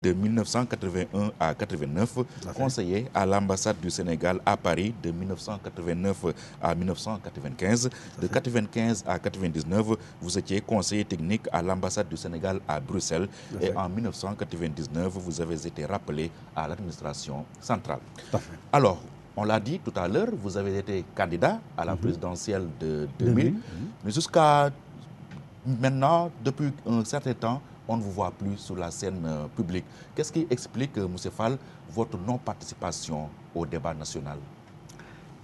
de 1981 à 89, conseiller à l'ambassade du Sénégal à Paris de 1989 à 1995. De 95 à 99, vous étiez conseiller technique à l'ambassade du Sénégal à Bruxelles. Et en 1999, vous avez été rappelé à l'administration centrale. Alors, on l'a dit tout à l'heure, vous avez été candidat à la présidentielle de 2000, mais jusqu'à maintenant, depuis un certain temps, on ne vous voit plus sur la scène publique. Qu'est-ce qui explique, M. Fall, votre non-participation au débat national?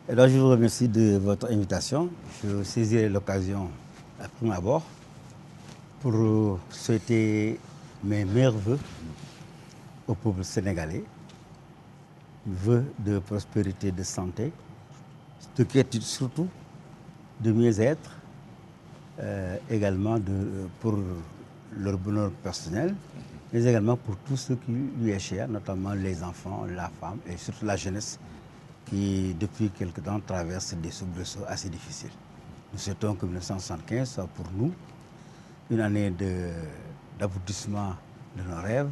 Alors, je vous remercie de votre invitation. Je saisis l'occasion à prime abord pour souhaiter mes meilleurs vœux au peuple sénégalais, vœux de prospérité, de santé, de quiétude surtout, de mieux-être, également pour leur bonheur personnel, mais également pour tous ceux qui lui est cher, notamment les enfants, la femme et surtout la jeunesse qui, depuis quelque temps, traverse des soubresauts assez difficiles. Nous souhaitons que 1975 soit pour nous une année d'aboutissement de nos rêves,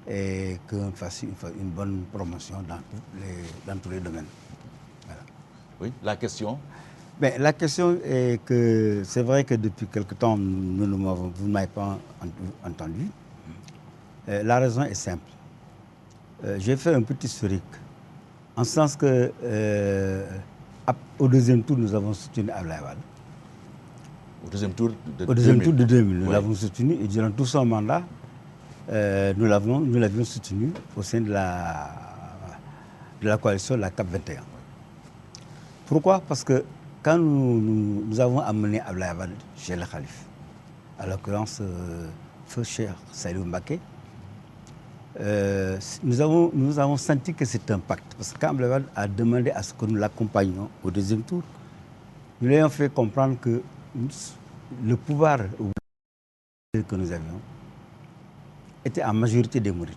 et qu'on fasse une bonne promotion dans tous les domaines. Voilà. Oui, la question? La question est que c'est vrai que depuis quelque temps, vous ne m'avez pas entendu. La raison est simple. J'ai fait un petit historique, en ce sens que au deuxième tour, nous avons soutenu Abdoulaye Wade. Au deuxième tour de 2000. Au deuxième tour de 2000, nous l'avons soutenu et durant tout son mandat, nous l'avions soutenu au sein de la coalition de la CAP 21. Pourquoi? Parce que quand nous avons amené Abdoulaye Wade chez le Khalif, à l'occurrence feu Cheikh Salihou Mbacké, nous avons senti que c'est un pacte. Parce que quand Abdoulaye Wade a demandé à ce que nous l'accompagnions au deuxième tour, nous lui avons fait comprendre que le pouvoir que nous avions était en majorité des Mourides.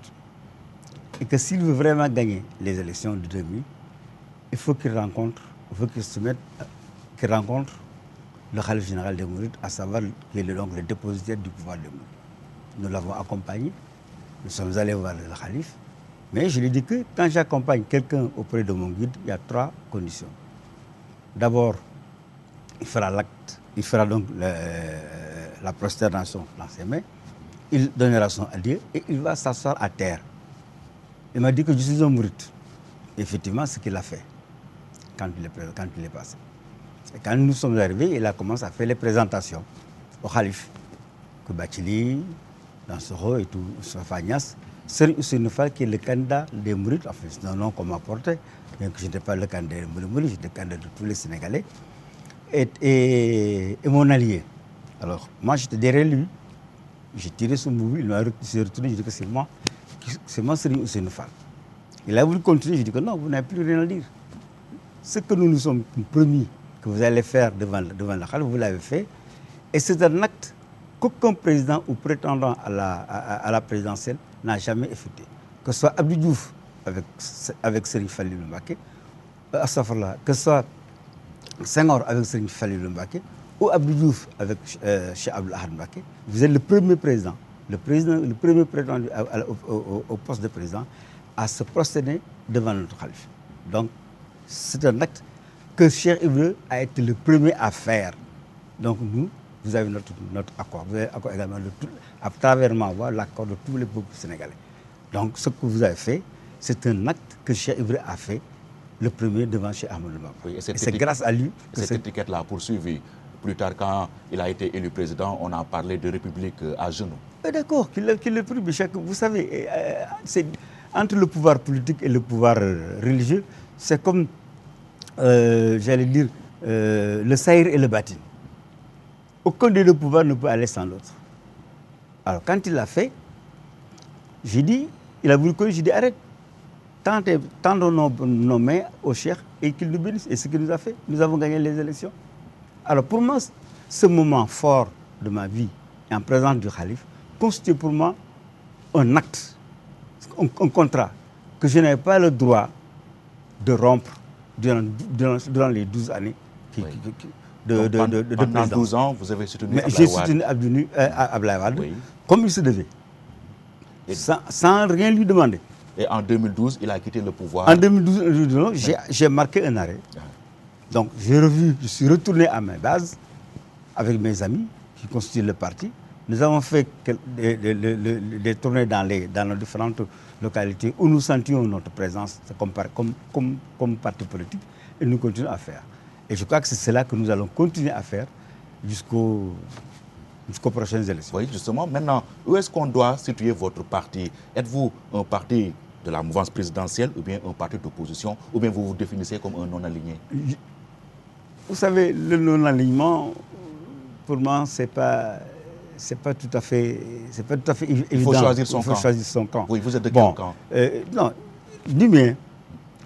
Et que s'il veut vraiment gagner les élections de 2000, il faut qu'il rencontre le Khalif général des Mourides, à savoir qui est donc le dépositaire du pouvoir des Mourides. Nous l'avons accompagné, nous sommes allés voir le Khalif, mais je lui ai dit que quand j'accompagne quelqu'un auprès de mon guide, il y a 3 conditions. D'abord, il fera l'acte, il fera donc la prosternation dans ses mains, il donnera son adieu et il va s'asseoir à terre. Il m'a dit que je suis un mouride. Effectivement, ce qu'il a fait quand il est passé. Et quand nous sommes arrivés, il a commencé à faire les présentations au Khalif. Koubathili, Dansoro et tout, Sofagnas. Serigne Ousseynou Fall, qui est le candidat des Mourides, enfin c'est un nom qu'on m'a porté, bien que je n'étais pas le candidat des Mourides, j'étais le candidat de tous les Sénégalais, et mon allié. Alors, moi j'étais derrière lui, j'ai tiré son boubou, il m'a retourné, j'ai dit que c'est moi Serigne Ousseynou Fall. Il a voulu continuer, j'ai dit que non, vous n'avez plus rien à dire. Ce que nous nous sommes promis que vous allez faire devant le Khalif, vous l'avez fait, et c'est un acte qu'aucun président ou prétendant à la présidentielle n'a jamais effectué. Que ce soit Abdou Diouf avec Serigne Fallilou Mbacké, que ce soit Senghor avec Serigne Fallilou Mbacké, ou Abdou Diouf avec Cheikh Abdoul Ahad Mbacké, vous êtes le premier président, le premier prétendu au poste de président à se prosterner devant notre Khalif. Donc, c'est un acte que Cheikh Ibrahima a été le premier à faire. Donc, nous, vous avez notre accord. Vous avez l'accord également à travers ma voix, l'accord de tous les peuples sénégalais. Donc, ce que vous avez fait, c'est un acte que Cheikh Ibrahima a fait, le premier devant Cheikh Ahmadou Bamba. Oui, et c'est grâce à lui que cette étiquette-là a poursuivi. Plus tard, quand il a été élu président, on a parlé de république à genoux. D'accord, qu'il le prie, vous savez, entre le pouvoir politique et le pouvoir religieux, c'est comme, j'allais dire, le saïr et le batin. Aucun des deux pouvoirs ne peut aller sans l'autre. Alors, quand il l'a fait, il a voulu que j'ai dit arrête, tendons nos mains au Cheikh et qu'il nous bénisse. Et ce qu'il nous a fait, nous avons gagné les élections. Alors, pour moi, ce moment fort de ma vie, en présence du Khalif, constitue pour moi un acte, un contrat que je n'avais pas le droit de rompre durant les 12 années de pendant 12 ans, vous avez soutenu Abdoulaye Wade. J'ai soutenu Abdoulaye Wade, comme il se devait. sans rien lui demander. Et en 2012, il a quitté le pouvoir. En 2012, j'ai marqué un arrêt. Donc, je suis retourné à mes bases avec mes amis qui constituent le parti. Nous avons fait des tournées dans nos différentes localités où nous sentions notre présence comme parti politique et nous continuons à faire. Et je crois que c'est cela que nous allons continuer à faire jusqu'aux prochaines élections. Oui, justement, maintenant, où est-ce qu'on doit situer votre parti? Êtes-vous un parti de la mouvance présidentielle ou bien un parti d'opposition, ou bien vous vous définissez comme un non-aligné? Vous savez, le non-alignement, pour moi, c'est pas tout à fait évident. Il faut choisir son camp. Choisir son camp. Oui, vous êtes de quel camp? Non, du bien,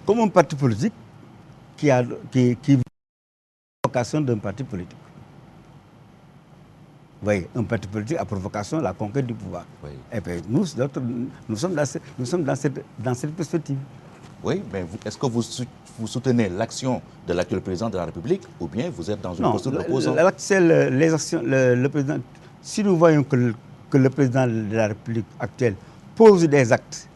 comme un parti politique qui a vocation d'un parti politique. Vous voyez, un parti politique a pour vocation la conquête du pouvoir. Oui. Et bien, nous sommes dans cette perspective. Oui, mais est-ce que vous soutenez l'action de l'actuel président de la République ou bien vous êtes dans une posture d'opposant? Le président, si nous voyons que le président de la République actuelle pose des actes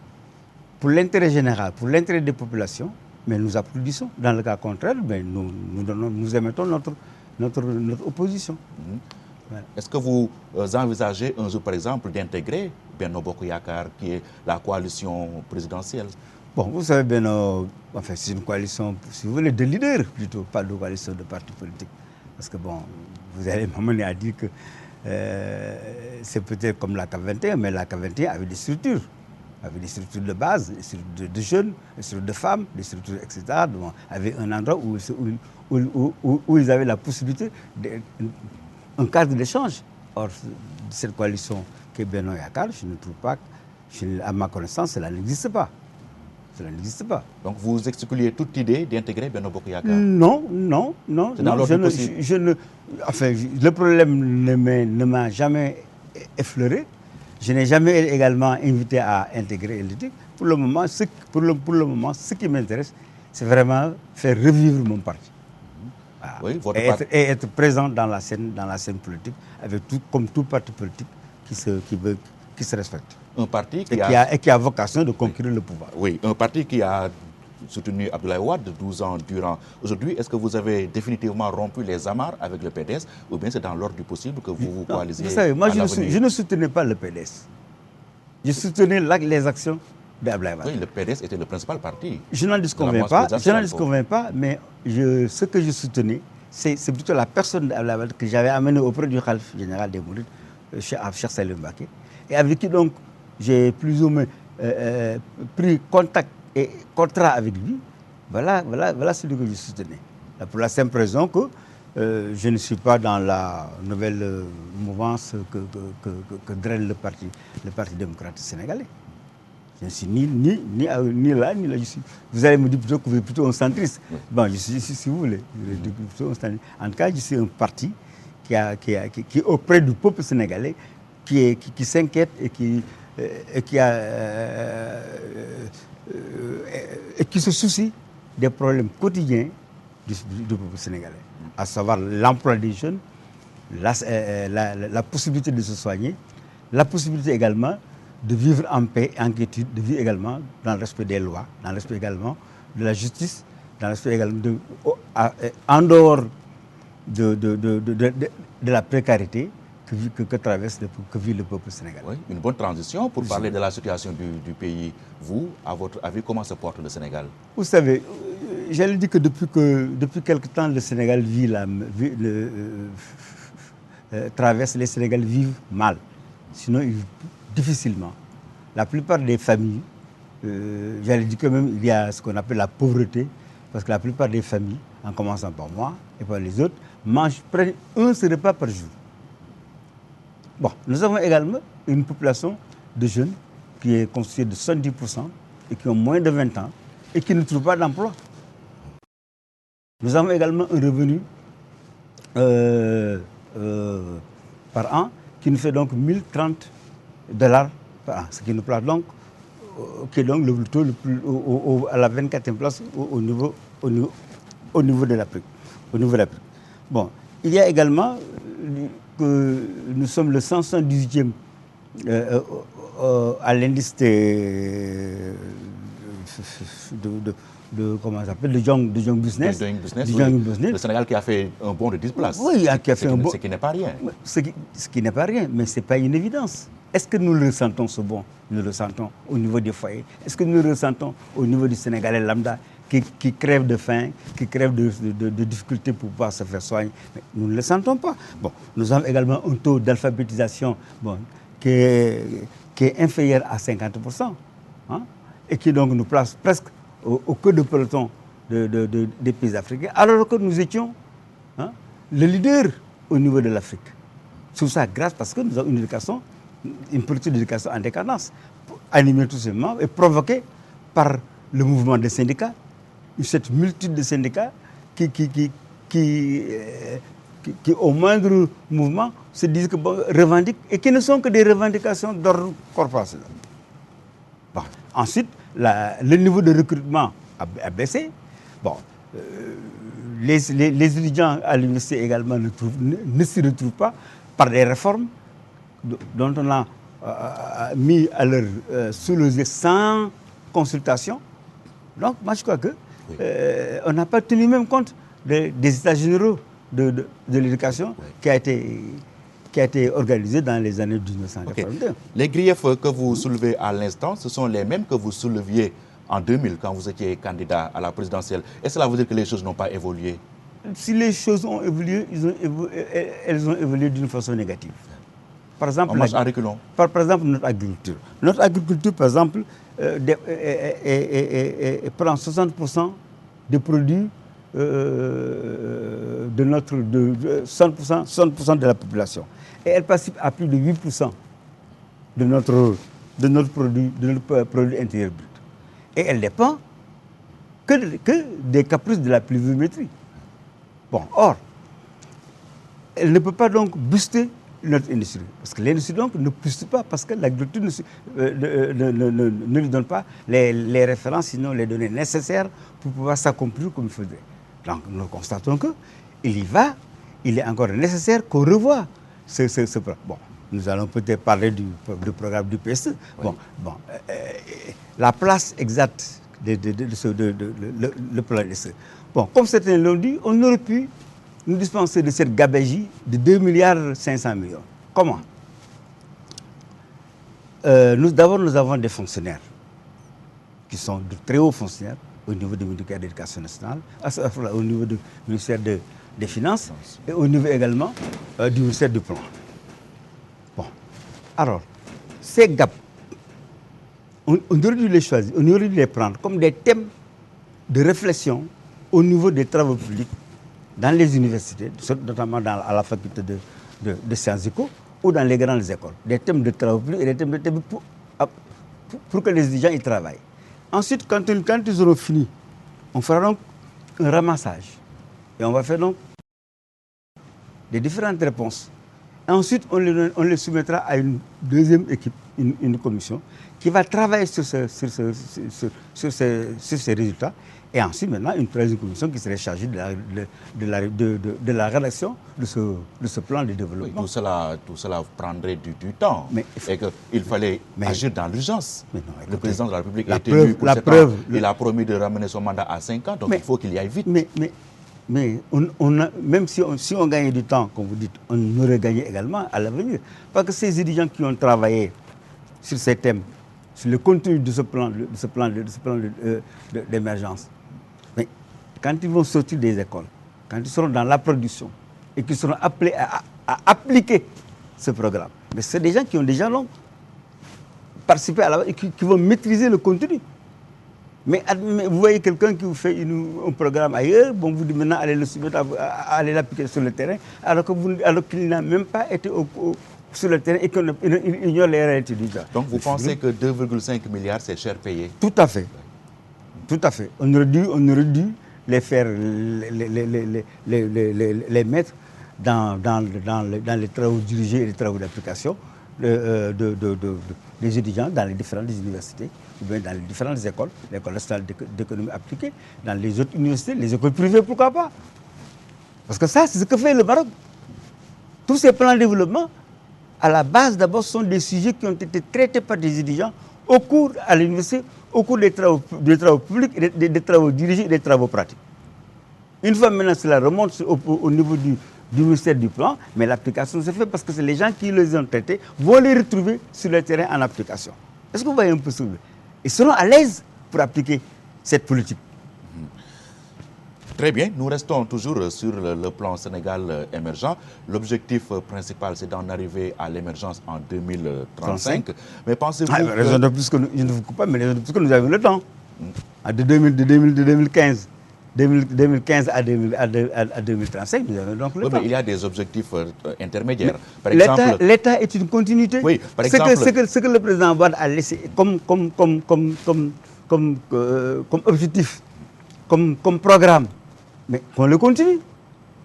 pour l'intérêt général, pour l'intérêt des populations, mais nous applaudissons. Dans le cas contraire, mais nous émettons notre opposition. Voilà. Est-ce que vous envisagez un jour, par exemple, d'intégrer Benno Bokk Yakaar, qui est la coalition présidentielle? Bon, vous savez, enfin, c'est une coalition, si vous voulez, de leaders plutôt, pas de coalition de partis politiques. Parce que, bon, vous allez m'amener à dire que c'est peut-être comme la CAP21, mais la CAP21 avait des structures de base, des structures de jeunes, des structures de femmes, des structures, etc. Donc, avait un endroit où ils avaient la possibilité un cadre d'échange. Or, cette coalition qui est Benno Yakaar, je ne trouve pas, à ma connaissance, cela n'existe pas. Cela n'existe pas. Donc vous excluez toute idée d'intégrer Benno Bokk Yakaar? Non. C'est dans l'ordre possible. Enfin, le problème ne m'a jamais effleuré. Je n'ai jamais également invité à intégrer l'éthique. Pour le moment, ce qui m'intéresse, c'est vraiment faire revivre mon parti. Voilà. Oui, et être présent dans la scène politique, comme tout parti politique qui se respecte. Un parti qui a vocation de conquérir le pouvoir. Oui, un parti qui a soutenu Abdoulaye Wade 12 ans durant. Aujourd'hui, est-ce que vous avez définitivement rompu les amarres avec le PDS ou bien c'est dans l'ordre du possible que vous vous coalisez? Vous savez, moi je ne soutenais pas le PDS. Je soutenais les actions d'Abdoulaye Wade. Oui, le PDS était le principal parti. Je n'en disconviens pas, mais ce que je soutenais, c'est plutôt la personne d'Abdoulaye Wade que j'avais amenée auprès du Khalife général des Mourides, Cheikh Salim Mbacké, et avec qui donc j'ai plus ou moins pris contact et contrat avec lui. Voilà celui que je soutenais. Pour la simple raison que je ne suis pas dans la nouvelle mouvance que draine le parti démocratique sénégalais. Je ne suis ni là, ni là. Vous allez me dire plutôt que vous êtes plutôt un centriste. Bon, je suis, si vous voulez, plutôt un centriste. En tout cas, je suis un parti qui est auprès du peuple sénégalais, qui s'inquiète et qui se soucie des problèmes quotidiens du peuple sénégalais, à savoir l'emploi des jeunes, la possibilité de se soigner, la possibilité également de vivre en paix, en quiétude, de vivre également dans le respect des lois, dans le respect également de la justice, dans le respect également en dehors de la précarité que vit le peuple sénégalais. Oui, une bonne transition pour parler de la situation du pays. Vous, à votre avis, comment se porte le Sénégal? Vous savez, j'allais dire que depuis quelque temps, le Sénégal traverse, les Sénégalais vivent mal. Sinon, ils vivent difficilement. La plupart des familles, j'allais dire que même il y a ce qu'on appelle la pauvreté, parce que la plupart des familles, en commençant par moi et par les autres, prennent un seul repas par jour. Bon, nous avons également une population de jeunes qui est constituée de 70% et qui ont moins de 20 ans et qui ne trouvent pas d'emploi. Nous avons également un revenu par an qui nous fait donc $1030 par an, ce qui nous place donc, qui est donc le taux le plus à la 24e place au niveau de l'Afrique. Bon, il y a également que nous sommes le 178e à l'indice comment ça s'appelle, de Young Business. Le Sénégal qui a fait un bond de 10 places. Oui, qui a fait un bond. Ce qui n'est pas rien. Ce qui n'est pas rien, mais ce n'est pas une évidence. Est-ce que nous le ressentons, ce bond? Nous le ressentons au niveau des foyers. Est-ce que nous le ressentons au niveau du Sénégalais lambda qui crève de faim, qui crève de difficultés pour pouvoir se faire soigner? Mais nous ne le sentons pas. Bon, nous avons également un taux d'alphabétisation qui est inférieur à 50%, hein, et qui donc nous place presque au cœur de peloton des pays africains, alors que nous étions, hein, le leader au niveau de l'Afrique. Tout ça grâce parce que nous avons une politique d'éducation en décadence, animée tout simplement et provoquée par le mouvement des syndicats, cette multitude de syndicats qui au moindre mouvement se disent que revendiquent et qui ne sont que des revendications d'ordre corporationnel. Bon. Ensuite, le niveau de recrutement a baissé. Bon, les étudiants à l'université également ne s'y retrouvent pas par des réformes dont on a mis à leur sous le yeux sans consultation. Donc, moi, je crois que on n'a pas tenu même compte des états généraux de l'éducation qui a été organisé dans les années 1982. Okay. Les griefs que vous soulevez à l'instant, ce sont les mêmes que vous souleviez en 2000 quand vous étiez candidat à la présidentielle. Est-ce que cela veut dire que les choses n'ont pas évolué? Si les choses ont évolué, elles ont évolué d'une façon négative. Par exemple, par exemple, notre agriculture. Notre agriculture, par exemple, prend 60% des produits de 60% de la population. Et elle participe à plus de 8% de notre produit intérieur brut. Et elle dépend que des caprices de la pluviométrie. Bon, or, elle ne peut pas donc booster notre industrie. Parce que l'industrie donc ne pousse pas, parce que l'agriculture ne lui donne pas les références, sinon les données nécessaires pour pouvoir s'accomplir comme il faudrait. Donc nous constatons qu'il est encore nécessaire qu'on revoie ce programme. Bon, nous allons peut-être parler du programme du PSE. Oui. La place exacte le plan PSE. Bon, comme certains l'ont dit, on aurait pu nous dispenser de cette gabegie de 2,5 milliards. Comment? D'abord, nous avons des fonctionnaires qui sont de très hauts fonctionnaires au niveau du ministère de l'Éducation nationale, au niveau du ministère des Finances et au niveau également du ministère du Plan. Bon, alors, ces gaps, on aurait dû les choisir, on aurait dû les prendre comme des thèmes de réflexion au niveau des travaux publics dans les universités, notamment à la faculté de Sciences Éco ou dans les grandes écoles. Des thèmes de travaux publics et des thèmes de pour que les étudiants y travaillent. Ensuite, quand ils auront fini, on fera donc un ramassage. Et on va faire donc des différentes réponses. Et ensuite, on les soumettra à une deuxième équipe, une commission, qui va travailler sur ces résultats. Et ensuite, maintenant, une troisième commission qui serait chargée de la rédaction de ce plan de développement. Oui, tout cela prendrait du temps. Et qu'il fallait agir dans l'urgence. Le président de la République est élu pour 7 ans. Il a promis de ramener son mandat à 5 ans, donc il faut qu'il y aille vite. Mais même si on gagnait du temps, comme vous dites, on aurait gagné également à l'avenir. Parce que ces étudiants qui ont travaillé sur ces thèmes, sur le contenu de ce plan d'émergence, mais quand ils vont sortir des écoles, quand ils seront dans la production et qu'ils seront appelés à appliquer ce programme, mais c'est des gens qui ont déjà participé et qui vont maîtriser le contenu. Mais vous voyez quelqu'un qui vous fait un programme ailleurs, bon, vous dites maintenant allez le soumettre, allez l'appliquer sur le terrain, alors qu'il n'a même pas été sur le terrain et qu'il ignore les réalités du genre. Donc vous pensez que 2,5 milliards, c'est cher payé? Tout à fait. Tout à fait. On aurait dû les faire, les mettre dans les travaux dirigés et les travaux d'application des étudiants dans les différentes universités, ou bien dans les différentes écoles, l'école nationale d'économie appliquée, dans les autres universités, les écoles privées, pourquoi pas? Parce que ça, c'est ce que fait le Maroc. Tous ces plans de développement à la base, d'abord, sont des sujets qui ont été traités par des étudiants au cours, à l'université, au cours des travaux publics, des travaux dirigés et des travaux pratiques. Une fois maintenant, cela remonte au niveau du ministère du Plan, mais l'application se fait parce que c'est les gens qui les ont traités vont les retrouver sur le terrain en application. Est-ce que vous voyez un peu ce que ils seront à l'aise pour appliquer cette politique. Très bien, nous restons toujours sur le plan Sénégal émergent. L'objectif principal, c'est d'en arriver à l'émergence en 2035. Mais pensez-vous raison de plus que je ne vous coupe pas, mais raison de plus que nous avons le temps. De 2015. 2015 à 2035, nous avons donc le temps. Mais il y a des objectifs intermédiaires. Par exemple, l'État est une continuité. Oui, par exemple, ce que le président Wade a laissé comme objectif, comme programme, mais qu'on le continue.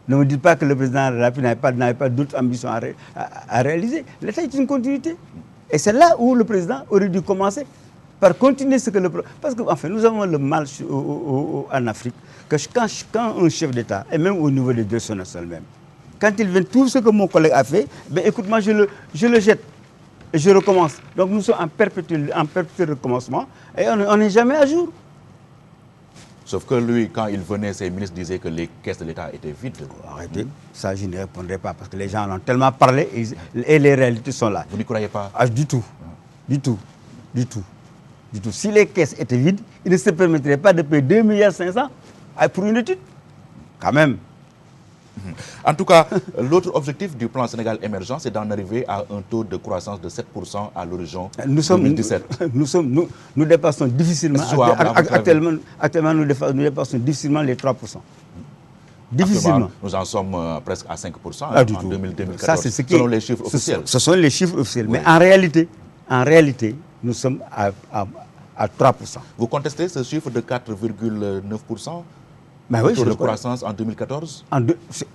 Ne me dites pas que le président de la République n'avait pas d'autres ambitions à réaliser. L'État est une continuité. Et c'est là où le président aurait dû commencer par continuer ce que parce que enfin, nous avons le mal en Afrique que quand un chef d'État, et même au niveau des directions nationales même, quand il vient tout ce que mon collègue a fait, ben écoute, moi je le jette et je recommence. Donc nous sommes en perpétuel recommencement et on n'est jamais à jour. Sauf que lui, quand il venait, ses ministres disaient que les caisses de l'État étaient vides. Arrêtez, ça je ne répondrai pas parce que les gens en ont tellement parlé et les réalités sont là. Vous n'y croyez pas? Du tout. Si les caisses étaient vides, ils ne se permettraient pas de payer 2,5 milliards pour une étude. Quand même. En tout cas, l'autre objectif du plan Sénégal émergent, c'est d'en arriver à un taux de croissance de 7% à l'horizon 2017. Nous dépassons difficilement, actuellement nous dépassons difficilement les 3%. Difficilement. Nous en sommes presque à 5% en 2014, ça, c'est selon les chiffres officiels. Ce sont les chiffres officiels. Oui. Mais en réalité, nous sommes à 3%. Vous contestez ce chiffre de 4,9% oui, taux de croissance en 2014? En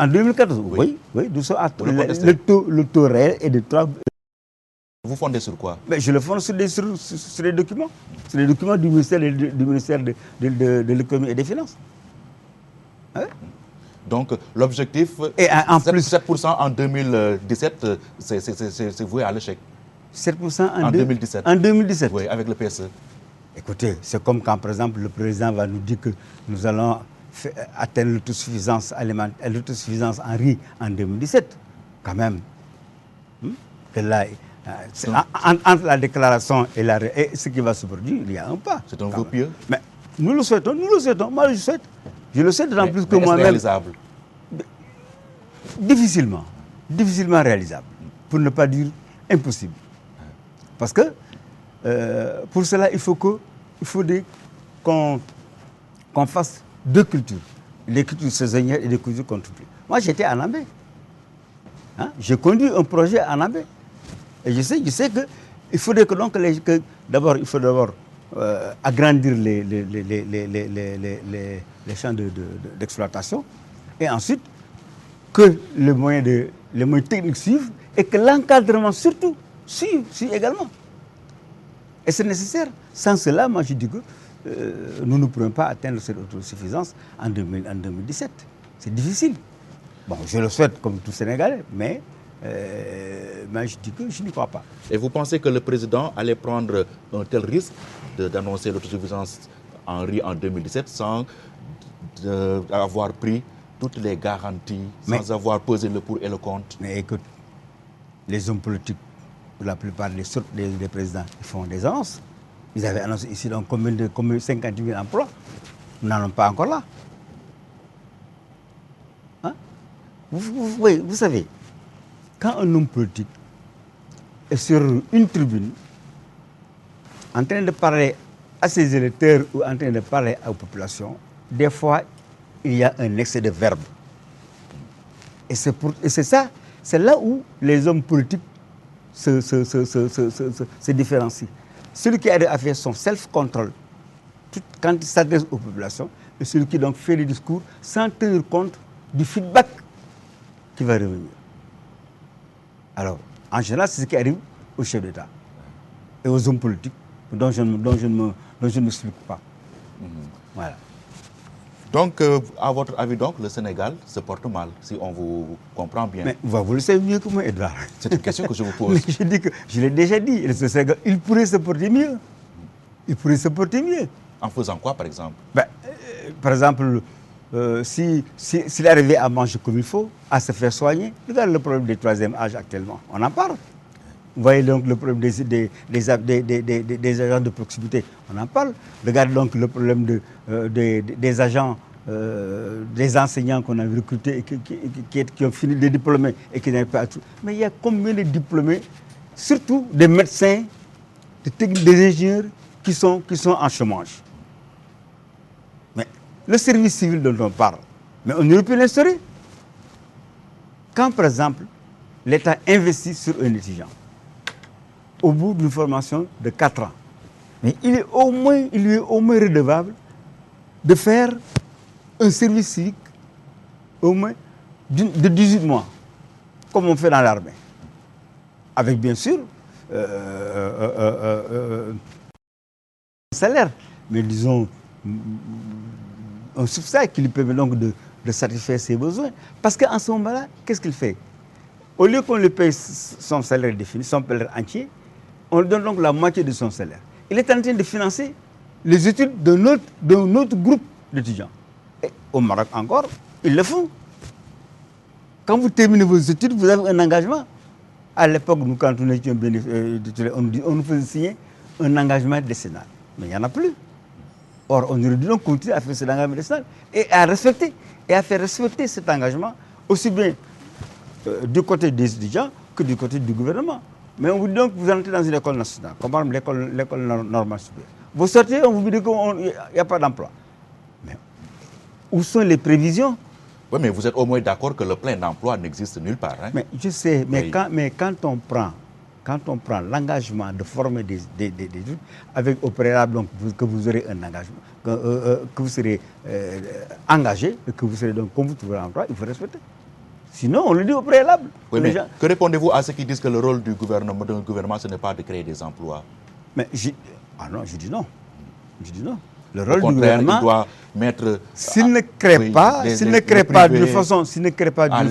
2014, oui, nous sommes à le taux réel est de 3%. Vous fondez sur quoi? Je le fonde sur les documents. Sur les documents du ministère de l'économie et des finances. Hein? Donc l'objectif, et en plus 7% en 2017, c'est voué à l'échec. 7% en 2017. En 2017. Oui, avec le PSE. Écoutez, c'est comme quand, par exemple, le président va nous dire que nous allons atteindre l'autosuffisance alimentaire, l'autosuffisance en riz en 2017. Quand même. Que là, entre la déclaration et ce qui va se produire, il y a un pas. C'est un vœu pieux. Mais nous le souhaitons. Moi, je souhaite. Je le sais d'autant plus que moi-même. Réalisable? Difficilement réalisable. Pour ne pas dire impossible. Parce que pour cela, il faut qu'on fasse deux cultures. Les cultures saisonnières et les cultures contrôlées. Moi, j'étais à Nambé. J'ai conduit un projet à Nambé. Et je sais qu'il faudrait que d'abord agrandir les champs d'exploitation. Et ensuite, que les moyens techniques suivent et que l'encadrement surtout suive également. Et c'est nécessaire. Sans cela, moi je dis que nous ne pourrons pas atteindre cette autosuffisance en 2017. C'est difficile. Bon, je le souhaite comme tout Sénégalais, mais je dis que je n'y crois pas. Et vous pensez que le président allait prendre un tel risque d'annoncer l'autosuffisance en riz en 2017 sans avoir pris toutes les garanties, sans avoir pesé le pour et le contre? Mais écoute, les hommes politiques, pour la plupart des présidents, ils font des annonces. Ils avaient annoncé ici donc combien 50 000 emplois. Nous n'en sommes pas encore là. Vous savez, quand un homme politique est sur une tribune en train de parler à ses électeurs ou en train de parler aux populations, des fois, il y a un excès de verbe. Et c'est ça, c'est là où les hommes politiques se différencient. Celui qui a fait son self-control quand il s'adresse aux populations, et celui qui donc fait des discours sans tenir compte du feedback qui va revenir. Alors, en général, c'est ce qui arrive aux chefs d'État et aux hommes politiques dont je ne m'explique pas. Voilà. Donc, à votre avis, donc, le Sénégal se porte mal, si on vous comprend bien. Mais vous le savez mieux que moi, Edouard. C'est une question que je vous pose. Mais je dis que, je l'ai déjà dit, le Sénégal, il pourrait se porter mieux. Il pourrait se porter mieux. En faisant quoi, par exemple? Par exemple, s'il arrivait à manger comme il faut, à se faire soigner, regardez le problème du troisième âge actuellement. On en parle. Vous voyez donc le problème des agents de proximité. On en parle. Regardez donc le problème des agents, des enseignants qu'on a recrutés et qui ont fini de diplômés et qui n'arrivent pas à tout. Mais il y a combien de diplômés, surtout des médecins, des techniques, des ingénieurs qui sont en chômage. Mais le service civil dont on parle, mais on aurait pu l'instaurer. Quand, par exemple, l'État investit sur un étudiant, au bout d'une formation de 4 ans, mais il lui est au moins redevable de faire un service civique au moins de 18 mois, comme on fait dans l'armée. Avec bien sûr un salaire, mais disons un substrat qui lui permet donc de satisfaire ses besoins. Parce qu'en ce moment-là, qu'est-ce qu'il fait? Au lieu qu'on lui paye son salaire défini, son salaire entier, on lui donne donc la moitié de son salaire. Il est en train de financer les études d'un autre groupe d'étudiants. Et au Maroc encore, ils le font. Quand vous terminez vos études, vous avez un engagement. À l'époque, nous, quand on étions on nous faisait signer un engagement décennal. Mais il n'y en a plus. Or, on aurait dû donc continuer à faire cet engagement décennal et à respecter, et à faire respecter cet engagement, aussi bien du côté des étudiants que du côté du gouvernement. Mais on vous dit donc que vous entrez dans une école nationale, comme par exemple l'école normale supérieure. Vous sortez, on vous dit qu'il n'y a pas d'emploi. Mais où sont les prévisions? Oui, mais vous êtes au moins d'accord que le plein d'emploi n'existe nulle part. Hein? Mais je sais, mais, oui. quand on prend l'engagement de former des gens, avec au préalable donc, que vous aurez un engagement, que vous serez engagé, et que vous serez donc, comme vous trouverez un emploi, il faut respecter. Sinon, on le dit au préalable. Oui, mais que répondez-vous à ceux qui disent que le rôle du gouvernement, ce n'est pas de créer des emplois? Mais non, je dis non. Je dis non. Le rôle du gouvernement, il doit mettre. S'il ne crée pas, s'il ne crée pas d'une façon, s'il ne crée pas d'une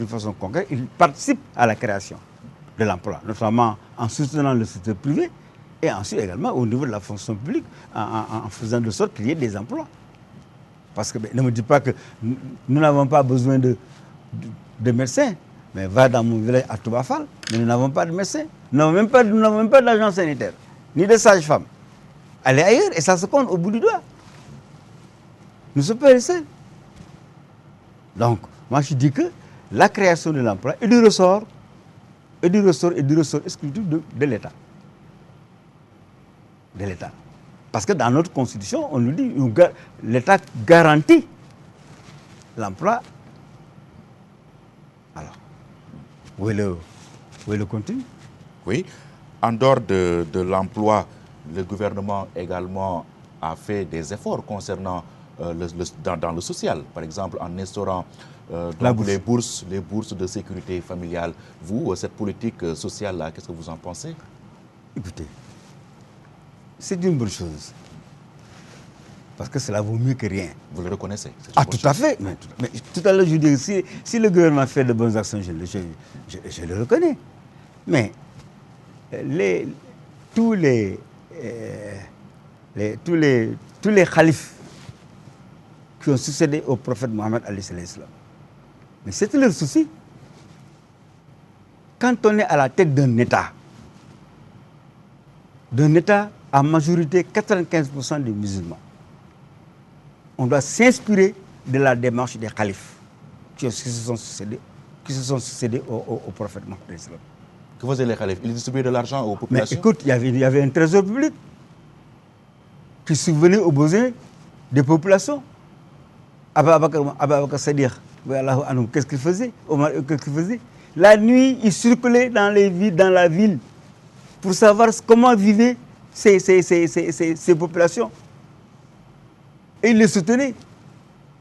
façon concrète, il participe à la création de l'emploi, notamment en soutenant le secteur privé et ensuite également au niveau de la fonction publique, en faisant de sorte qu'il y ait des emplois. Parce que ne me dites pas que nous n'avons pas besoin de médecins. Mais va dans mon village à Toubafal, mais nous n'avons pas de médecins. Nous n'avons même pas d'agents sanitaires, ni de sages-femmes. Allez ailleurs et ça se compte au bout du doigt. Nous sommes pas seuls. Donc, moi je dis que la création de l'emploi est du ressort exclusif de l'État. De l'État. Parce que dans notre constitution, on nous dit que l'État garantit l'emploi. Alors, où est le contenu? Oui. En dehors de l'emploi, le gouvernement également a fait des efforts concernant dans le social. Par exemple, en instaurant les bourses de sécurité familiale. Vous, cette politique sociale-là, qu'est-ce que vous en pensez? Écoutez, c'est une bonne chose. Parce que cela vaut mieux que rien. Vous le reconnaissez? Ah, tout à fait. Mais tout à l'heure, je dis que si le gouvernement fait de bonnes actions, je le reconnais. Mais tous les khalifes qui ont succédé au prophète Mohammed, mais c'était leur souci. Quand on est à la tête d'un État à majorité 95% des musulmans, on doit s'inspirer de la démarche des khalifes qui se sont succédés au prophète Mohammed. Que faisaient les khalifes? Ils distribuaient de l'argent aux populations? Mais écoute, il y avait un trésor public qui subvenait aux besoins des populations. Abba Bakr Sadiq, qu'est-ce qu'il faisait? La nuit, il circulait dans la ville pour savoir comment vivaient ces populations. Et il les soutenait.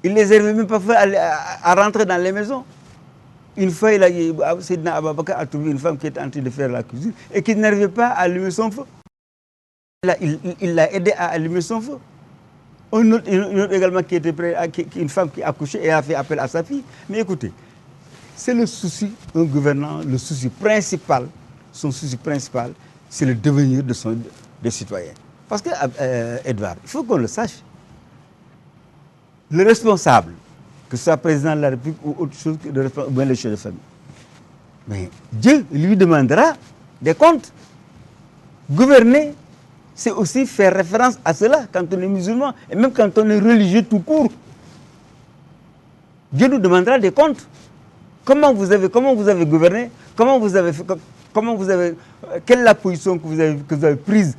Il les aidait même parfois à rentrer dans les maisons. Une fois, Sayyidina Abba Bakr a trouvé une femme qui était en train de faire la cuisine et qui n'arrivait pas à allumer son feu. Il l'a aidé à allumer son feu. Une autre également qui était près, une femme qui a accouché et a fait appel à sa fille. Mais écoutez, c'est le souci, un gouvernant, le souci principal, son souci principal, c'est le devenir des citoyens. Parce que, Edouard, il faut qu'on le sache. Le responsable, que ce soit président de la République ou autre chose que le chef de famille, mais Dieu lui demandera des comptes. Gouverner, c'est aussi faire référence à cela quand on est musulman et même quand on est religieux tout court. Dieu nous demandera des comptes. Comment vous avez gouverné, quelle est la position que vous avez prise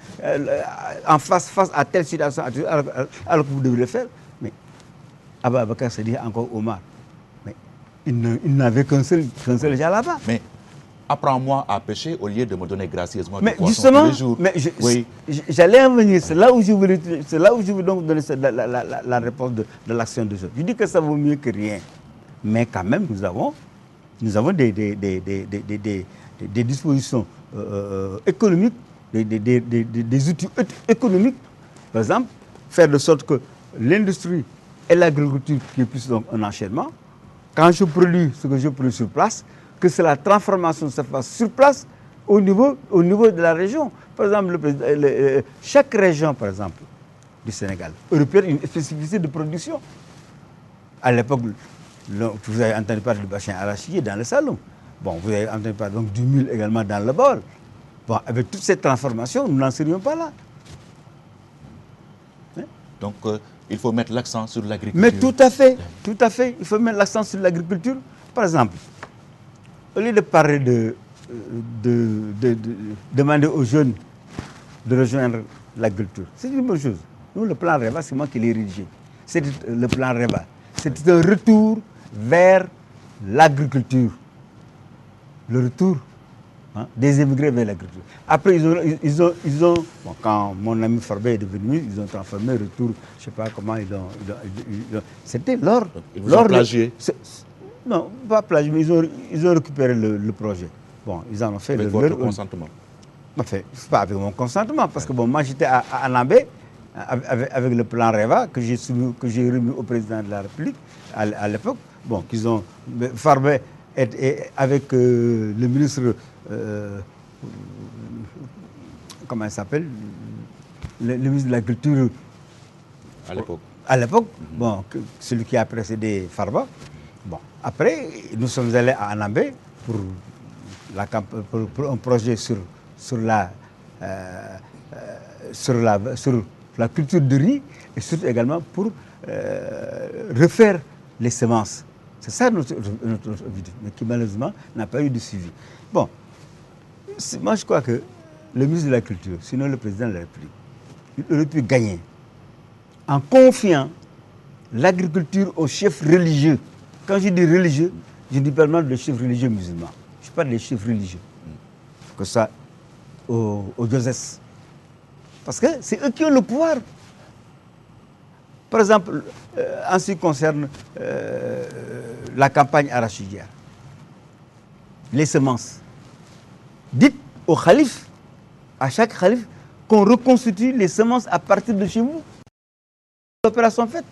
face à telle situation alors que vous devez le faire. Mais Abba Bakar se dit encore Omar, mais il n'avait qu'un seul gars là-bas. Mais apprends-moi à pêcher au lieu de me donner gracieusement mais du poisson justement, tous les jours. Mais oui. J'allais en venir. C'est là où je veux donc donner la réponse de l'action de Dieu. Je dis que ça vaut mieux que rien. Mais quand même, nous avons des dispositions économiques, des outils économiques. Par exemple, faire de sorte que l'industrie et l'agriculture qui est plus donc un enchaînement, quand je produis ce que je produis sur place, que c'est la transformation se fasse sur place au niveau de la région. Par exemple, chaque région, par exemple, du Sénégal, repère une spécificité de production. À l'époque, vous avez entendu parler du bassin arachidier dans le Saloum. Bon, vous avez entendu parler donc, du mil également dans le Baol. Bon, avec toutes ces transformations, nous n'en serions pas là. Hein? Donc, il faut mettre l'accent sur l'agriculture. Mais tout à fait. Il faut mettre l'accent sur l'agriculture. Par exemple, au lieu de parler de demander aux jeunes de rejoindre l'agriculture, c'est une bonne chose. Nous, le plan REVA, c'est moi qui l'ai rédigé. C'est le plan REVA. C'est un retour vers l'agriculture. Le retour des émigrés vers l'agriculture. Après, ils ont bon, quand mon ami Farbet est devenu, ils ont transformé retour, je ne sais pas comment ils ont c'était lors... Ils vous ont plagié. Non, pas plagié, mais ils ont récupéré le projet. Bon, ils en ont fait... Avec votre consentement. Enfin, c'est pas avec mon consentement, parce que bon, moi j'étais à Anambé, avec le plan REVA que j'ai remis au président de la République à l'époque. Bon, qu'ils ont... Farbet avec le ministre... comment il s'appelle, le ministre de l'Agriculture à l'époque, bon, celui qui a précédé Farba. Bon, après, nous sommes allés à Anambé pour un projet sur la culture de riz et surtout également pour refaire les semences. C'est ça notre objectif, mais qui malheureusement n'a pas eu de suivi. Bon, moi je crois que le ministre de la Culture, sinon le président de la République, il aurait pu gagner en confiant l'agriculture aux chefs religieux. Quand je dis religieux, je dis pas seulement de chefs religieux musulmans. Je parle des chefs religieux. Que ça, aux diocèses. Parce que c'est eux qui ont le pouvoir. Par exemple, en ce qui concerne la campagne arachidière, les semences. Dites au calife, à chaque calife, qu'on reconstitue les semences à partir de chez vous. L'opération faite.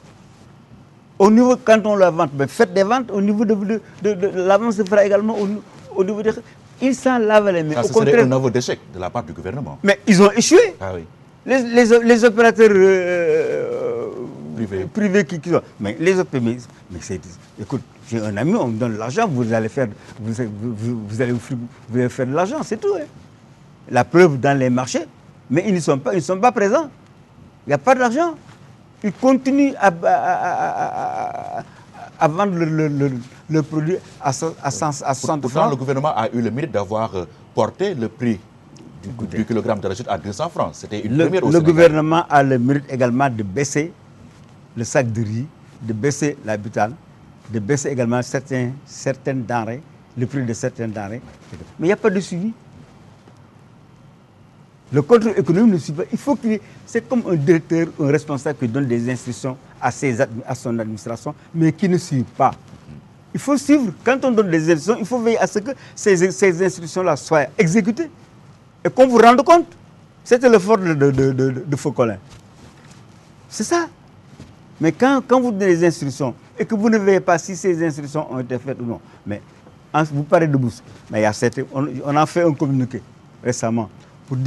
Au niveau, quand on la vente, ben faites des ventes. Au niveau de la vente se fera également au niveau des... Ils s'en lavent les mains. Ça, ce serait un nouveau échec de la part du gouvernement. Mais ils ont échoué. Ah oui. Les opérateurs privés qui sont... Mais les opérateurs... Mais c'est... Écoute, j'ai un ami, on me donne l'argent, vous allez faire de l'argent, c'est tout. Hein. La preuve dans les marchés, mais ils ne sont pas présents. Il n'y a pas d'argent. Ils continuent à vendre le produit à 100 Pourtant, le gouvernement a eu le mérite d'avoir porté le prix du kilogramme d'arachide à 200 francs. C'était une première au Sénégal. Le gouvernement a le mérite également de baisser le sac de riz, de baisser la butane, de baisser également certaines denrées, le prix de certaines denrées. Mais il n'y a pas de suivi. Le contrôle économique ne suit pas. Il faut qu'il y ait... C'est comme un directeur, un responsable qui donne des instructions à son administration, mais qui ne suit pas. Il faut suivre. Quand on donne des instructions, il faut veiller à ce que ces instructions-là soient exécutées et qu'on vous rende compte. C'était le fort de Faucolin. C'est ça. Mais quand vous donnez des instructions et que vous ne voyez pas si ces instructions ont été faites ou non, mais vous parlez de bourse, mais il y a on a fait un communiqué récemment pour dire